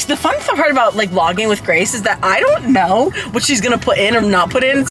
The fun part about like vlogging with Grace is that I don't know what she's gonna put in or not put in.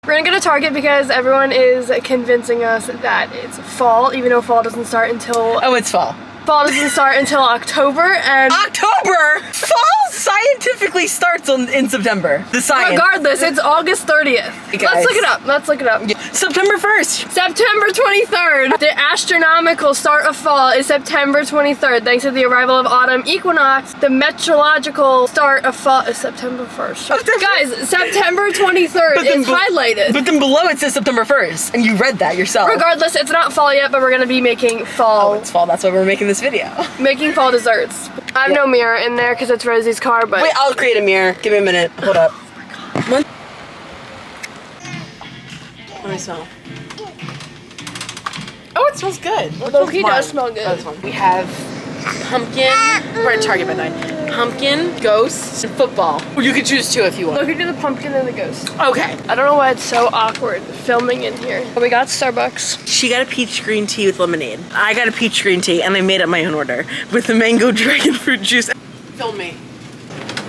We're gonna go to Target because everyone is convincing us that it's fall, even though fall doesn't start until... Oh, it's fall. Fall doesn't start until October, and... October? Fall scientifically starts in September. The science. Regardless, it's August 30th. Hey, let's look it up. Let's look it up. Yeah. September 1st. September 23rd. The astronomical start of fall is September 23rd. Thanks to the arrival of autumn equinox, the meteorological start of fall is September 1st. Guys, September 23rd is highlighted. But then below it says September 1st, and you read that yourself. Regardless, it's not fall yet, but we're gonna be making fall. Oh, it's fall. That's why we're making this video. Making fall desserts. I have no mirror in there because it's Rosie's car, but... Wait, I'll create a mirror. Give me a minute. Hold up. What do I smell? Oh, it smells good. Loki does smell good. Oh, this one. We have pumpkin. We're at Target, by the way. Pumpkin, ghosts, and football. You could choose two if you want. Loki do the pumpkin and the ghost. Okay. I don't know why it's so awkward filming in here. We got Starbucks. She got a peach green tea with lemonade. I got a peach green tea, and I made up my own order with the mango dragon fruit juice. Film me.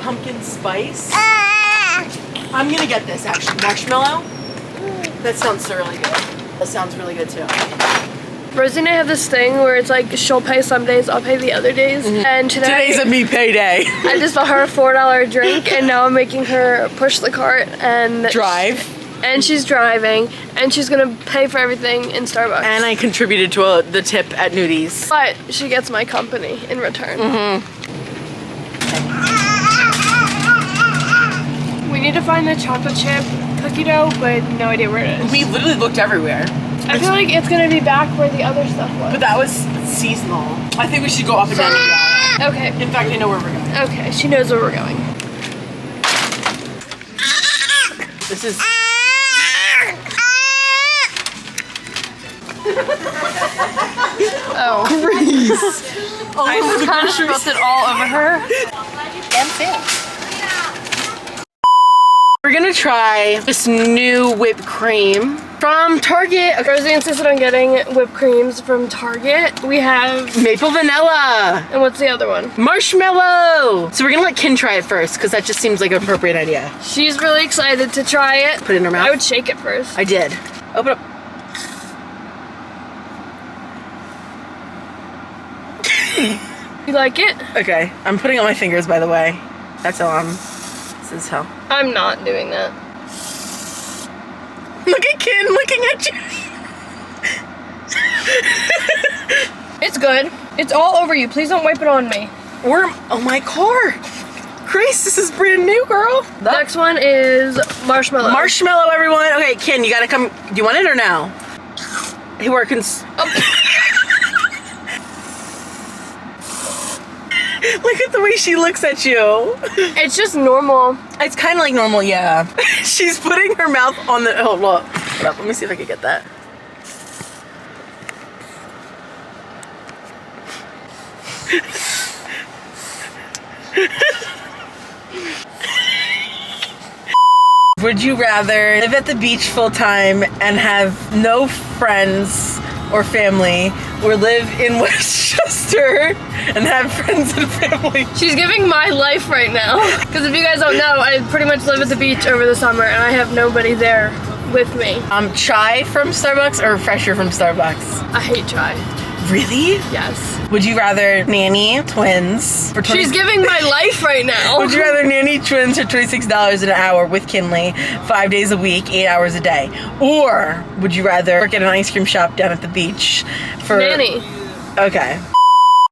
Pumpkin spice. I'm gonna get this actually. Marshmallow. That sounds really good. That sounds really good too. Rosie and I have this thing where it's like she'll pay some days, I'll pay the other days. And Today's a me payday. I just bought her a $4 drink, and now I'm making her push the cart and drive. And she's driving, and she's gonna pay for everything in Starbucks. And I contributed to the tip at Nudies. But she gets my company in return. We need to find the chocolate chip cookie dough, but no idea where it is. We literally looked everywhere. I feel like it's gonna be back where the other stuff was. But that was seasonal. I think we should go up and down the aisle. Okay. In fact, I know where we're going. Okay, she knows where we're going. This is... Oh. Grace! I just kind of spilled it all over her. And Sam. We're gonna try this new whipped cream from Target. Rosie insisted on getting whipped creams from Target. We have maple vanilla. And what's the other one? Marshmallow. So we're gonna let Kin try it first because that just seems like an appropriate idea. She's really excited to try it. Put it in her mouth. I would shake it first. I did. Open up. You like it? Okay, I'm putting on my fingers, by the way. That's how this is how. I'm not doing that. Look at Kin looking at you. It's good. It's all over you. Please don't wipe it on me. Oh, my car. Grace, this is brand new, girl. The next one is marshmallow. Marshmallow, everyone. Okay, Kin, you gotta come. Do you want it or no? He works. Oh. Look at the way she looks at you. It's just normal. It's kind of like normal, yeah. She's putting her mouth on the... Oh, look. Hold up. Let me see if I can get that. Would you rather live at the beach full time and have no friends or family, or live in Westchester and have friends and family? She's giving my life right now. Because if you guys don't know, I pretty much live at the beach over the summer and I have nobody there with me. Chai from Starbucks or Refresher from Starbucks? I hate chai. Really? Yes. Would you rather nanny twins for She's giving my life right now. Would you rather nanny twins for $26 an hour with Kinley, 5 days a week, 8 hours a day? Or would you rather work at an ice cream shop down at the beach for... Nanny. Okay.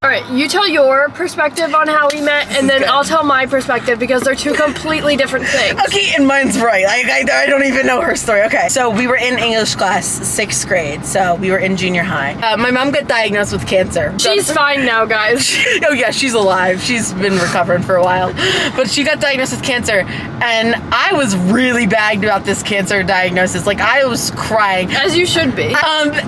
All right, you tell your perspective on how we met, and then I'll tell my perspective because they're two completely different things. Okay, and mine's right. I don't even know her story. Okay, so we were in English class, 6th grade, so we were in junior high. My mom got diagnosed with cancer. She's fine now, guys. Oh yeah, she's alive. She's been recovering for a while. But she got diagnosed with cancer, and I was really bagged about this cancer diagnosis. Like, I was crying. As you should be.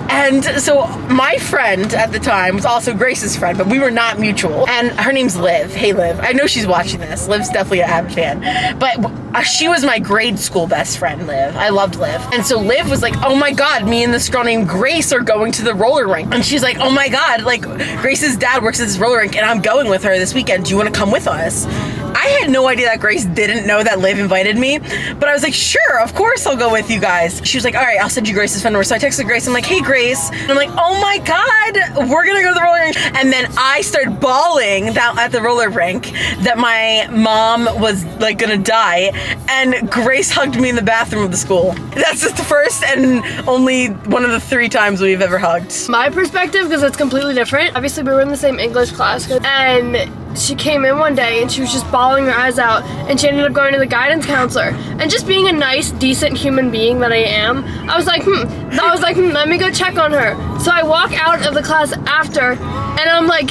And so my friend at the time was also Grace's friend, but but we were not mutual. And her name's Liv. Hey, Liv. I know she's watching this. Liv's definitely an avid fan. But she was my grade school best friend, Liv. I loved Liv. And so Liv was like, oh my God, me and this girl named Grace are going to the roller rink. And she's like, oh my God, like Grace's dad works at this roller rink and I'm going with her this weekend. Do you want to come with us? I had no idea that Grace didn't know that Liv invited me, but I was like, sure, of course I'll go with you guys. She was like, all right, I'll send you Grace's phone number. So I texted Grace. I'm like, hey, Grace. And I'm like, oh my God, we're going to go to the roller rink. And then I started bawling down at the roller rink that my mom was like going to die. And Grace hugged me in the bathroom of the school. That's just the first and only one of the 3 times we've ever hugged. My perspective, because it's completely different. Obviously, we were in the same English class, and she came in one day and she was just bawling her eyes out, and she ended up going to the guidance counselor. And just being a nice, decent human being that I am, I was like, let me go check on her. So I walk out of the class after, and I'm like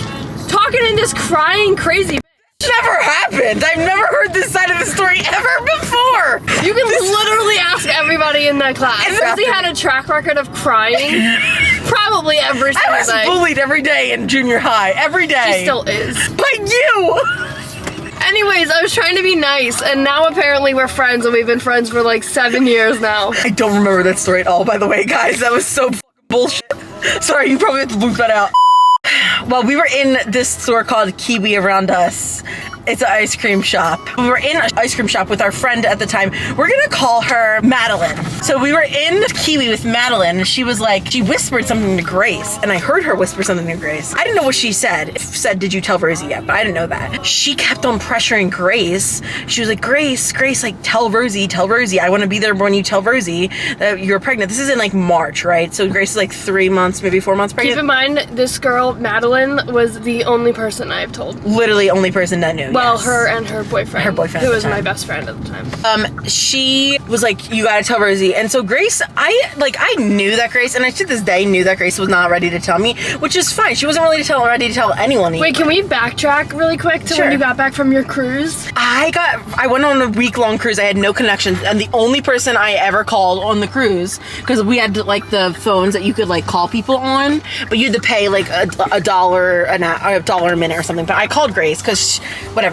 talking to this crying crazy. Never happened. I've never heard this side of the story ever before. You can literally ask everybody in that class. Rosie had a track record of crying probably every single day. I was bullied every day in junior high. Every day. She still is. By you! Anyways, I was trying to be nice, and now apparently we're friends, and we've been friends for like 7 years now. I don't remember that story at all, by the way, guys. That was so fucking bullshit. Sorry, you probably have to bleep that out. Well, we were in this store called Kiwi around us. It's an ice cream shop. We were in an ice cream shop with our friend at the time. We're gonna call her Madeline. So we were in Kiwi with Madeline, and she was like, she whispered something to Grace, and I heard her whisper something to Grace. I didn't know what she said. It said, did you tell Rosie yet? But I didn't know that. She kept on pressuring Grace. She was like, Grace, like, tell Rosie. I want to be there when you tell Rosie that you're pregnant. This is in like March, right? So Grace is like 3 months, maybe 4 months pregnant. Keep in mind, this girl, Madeline, was the only person I've told. Literally only person that knew. Well, yes. her and her boyfriend. Her boyfriend. Who was my best friend at the time. She was like, you gotta tell Rosie. And so Grace, I knew that Grace, and I to this day knew that Grace was not ready to tell me, which is fine. She wasn't ready to tell anyone. Wait, can we backtrack really quick to when you got back from your cruise? I went on a week-long cruise. I had no connections, and the only person I ever called on the cruise, because we had like the phones that you could like call people on, but you had to pay like a dollar a minute or something. But I called Grace because whatever.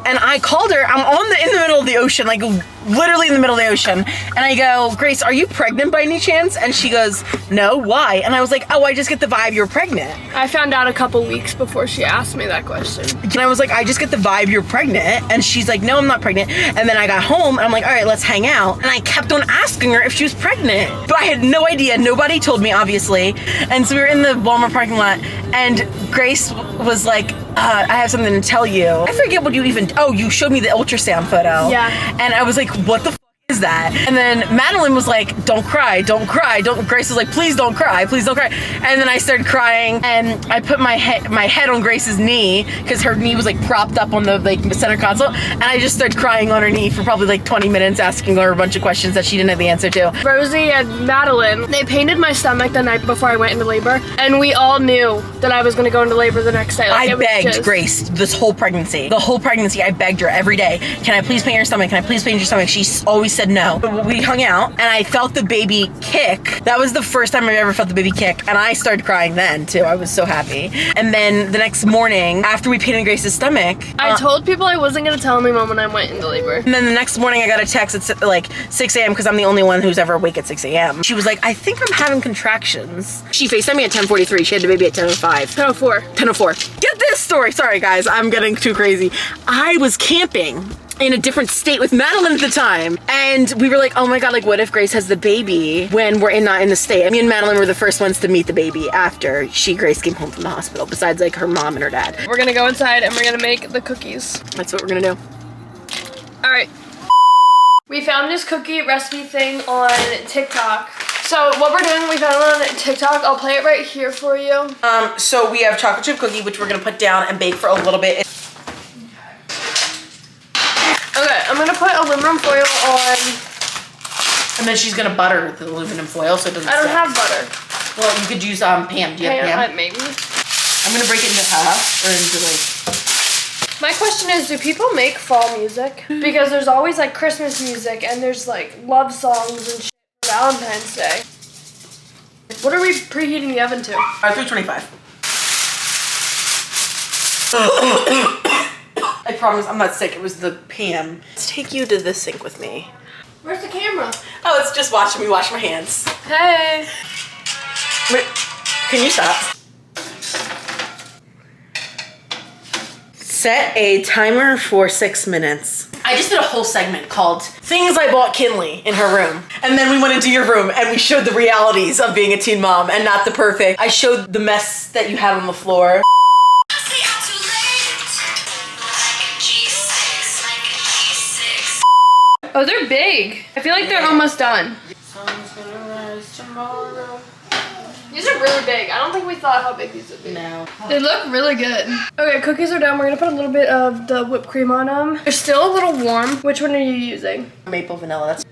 And I called her. I'm in the middle of the ocean, like literally in the middle of the ocean. And I go, Grace, are you pregnant by any chance? And she goes, no, why? And I was like, oh, I just get the vibe you're pregnant. I found out a couple weeks before she asked me that question. And I was like, I just get the vibe you're pregnant. And she's like, no, I'm not pregnant. And then I got home and I'm like, all right, let's hang out. And I kept on asking her if she was pregnant. But I had no idea. Nobody told me, obviously. And so we were in the Walmart parking lot, and Grace was like, I have something to tell you. I forget what you showed me the ultrasound photo. Yeah. And I was like, what the f is that? And then Madeline was like, don't cry. Grace was like, please don't cry. And then I started crying, and I put my head on Grace's knee, because her knee was like propped up on the like center console, and I just started crying on her knee for probably like 20 minutes, asking her a bunch of questions that she didn't have the answer to. Rosie and Madeline, they painted my stomach the night before I went into labor, and we all knew that I was going to go into labor the next day. Like, I begged Grace the whole pregnancy, I begged her every day, can I please paint your stomach? She always said no. But we hung out, and I felt the baby kick. That was the first time I ever felt the baby kick, and I started crying then too. I was so happy. And then the next morning, after we painted Grace's stomach, I told people I wasn't going to tell anyone when I went into labor. And then the next morning I got a text at like 6 a.m. because I'm the only one who's ever awake at 6 a.m. She was like, I think I'm having contractions. She FaceTimed me at 10:43. She had the baby at 10:05. 10:04. Get this story. Sorry guys, I'm getting too crazy. I was camping in a different state with Madeline at the time, and we were like, oh my god, like what if Grace has the baby when we're not in the state? I mean, Madeline were the first ones to meet the baby after Grace came home from the hospital, besides like her mom and her dad. We're gonna go inside and we're gonna make the cookies. That's what we're gonna do. All right. We found this cookie recipe thing on TikTok. So what we're doing, we found it on TikTok. I'll play it right here for you. So we have chocolate chip cookie, which we're gonna put down and bake for a little bit. Okay, I'm gonna put aluminum foil on. And then she's gonna butter the aluminum foil so it doesn't I don't stick. have butter. Well, you could use Pam. Do you have Pam? Maybe. I'm gonna break it into half, or into like... My question is, do people make fall music? Because there's always like Christmas music, and there's like love songs and shit for Valentine's Day. What are we preheating the oven to? 325. I promise I'm not sick. It was the PM. Let's take you to the sink with me. Where's the camera? Oh, it's just watching me wash my hands. Hey. Wait, can you stop? Set a timer for 6 minutes. I just did a whole segment called Things I Bought Kinley in her room. And then we went into your room and we showed the realities of being a teen mom and not the perfect. I showed the mess that you had on the floor. Oh, they're big. I feel like they're almost done. Sun's gonna rise tomorrow. These are really big. I don't think we thought how big these would be. No. They look really good. Okay, cookies are done. We're gonna put a little bit of the whipped cream on them. They're still a little warm. Which one are you using? Maple vanilla. That's.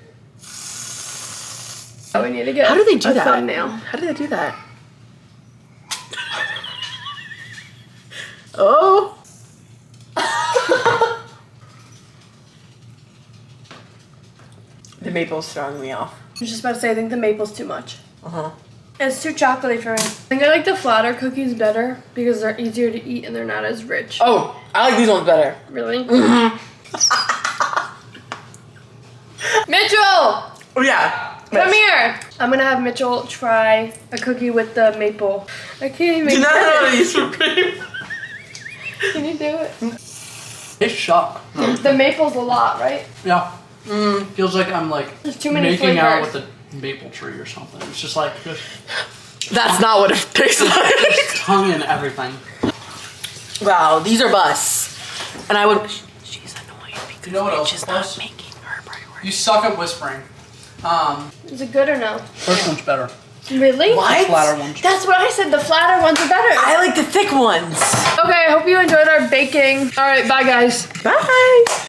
Oh, we need to get How do they do a that? thumbnail. How do they do that? Oh. The maple's throwing me off. I was just about to say, I think the maple's too much. Uh-huh. It's too chocolatey for me. I think I like the flatter cookies better because they're easier to eat and they're not as rich. Oh, I like these ones better. Really? Mm-hmm. Mitchell! Oh, yeah. Come here! I'm gonna have Mitchell try a cookie with the maple. I can't even. Do not know how to use whipped cream. Can you do it? They shock. The maple's a lot, right? Yeah. Feels like I'm like There's too many making out flavors. with a maple tree or something. It's just like just That's not what it tastes like. tongue and everything. Wow, these are bus. And I would. She's annoying because You know what else she's is not bus? making her priority. You suck at whispering. Is it good or no? First one's better. Really? What? Flatter ones. That's what I said. The flatter ones are better. I like the thick ones. Okay, I hope you enjoyed our baking. All right, bye guys. Bye.